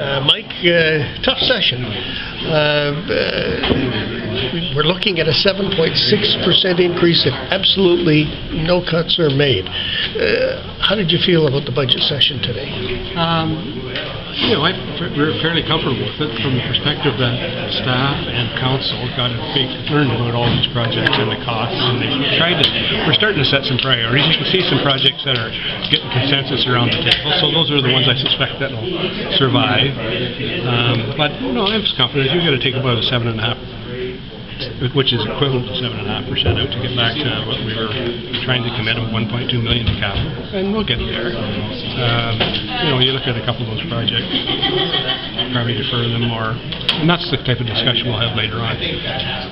Mike, tough session. We're looking at a 7.6% increase if absolutely no cuts are made. How did you feel about the budget session today? We're fairly comfortable with it from the perspective that staff and council learned about all these projects and the costs, and we're starting to set some priorities. You can see some projects that are getting consensus around the table, so those are the ones I suspect that will survive. But I'm confident you've got to take about a 7.5%, which is equivalent to 7.5% out to get back to what we were trying to commit of 1.2 million to capital, and we'll get there. You look at a couple of those projects, probably defer them more, and that's the type of discussion we'll have later on.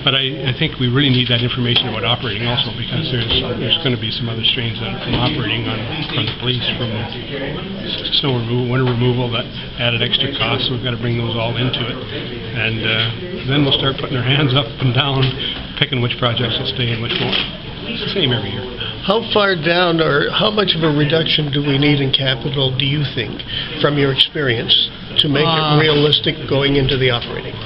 But I think we really need that information about operating also, because there's going to be some other strains from operating from the police, from snow removal, winter removal, that added extra costs, so we've got to bring those all into it. And then we'll start putting our hands up and down, picking which projects will stay and which won't. It's the same every year. How far down, or how much of a reduction do we need in capital, do you think, from your experience, to make it realistic going into the operating?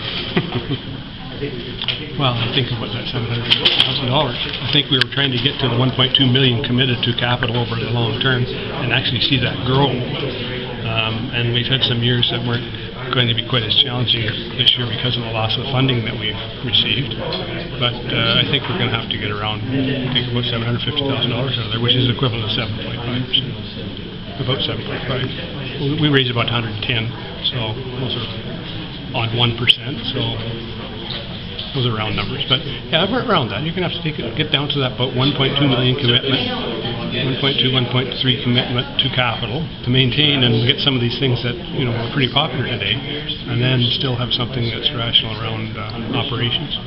Well, I think about that $700,000. I think we were trying to get to the 1.2 million committed to capital over the long term and actually see that grow. And we've had some years that weren't going to be quite as challenging this year because of the loss of funding that we've received. But I think we're going to have to get around, take about $750,000 out of there, which is equivalent to 7.5%. About 7.5. We raised about 110, so those are on 1%. So those are round numbers, but yeah, we're around that. You're going to have to get down to that about 1.2 million commitment, 1.2, 1.3 commitment to capital to maintain and get some of these things that are pretty popular today, and then still have something that's rational around operations.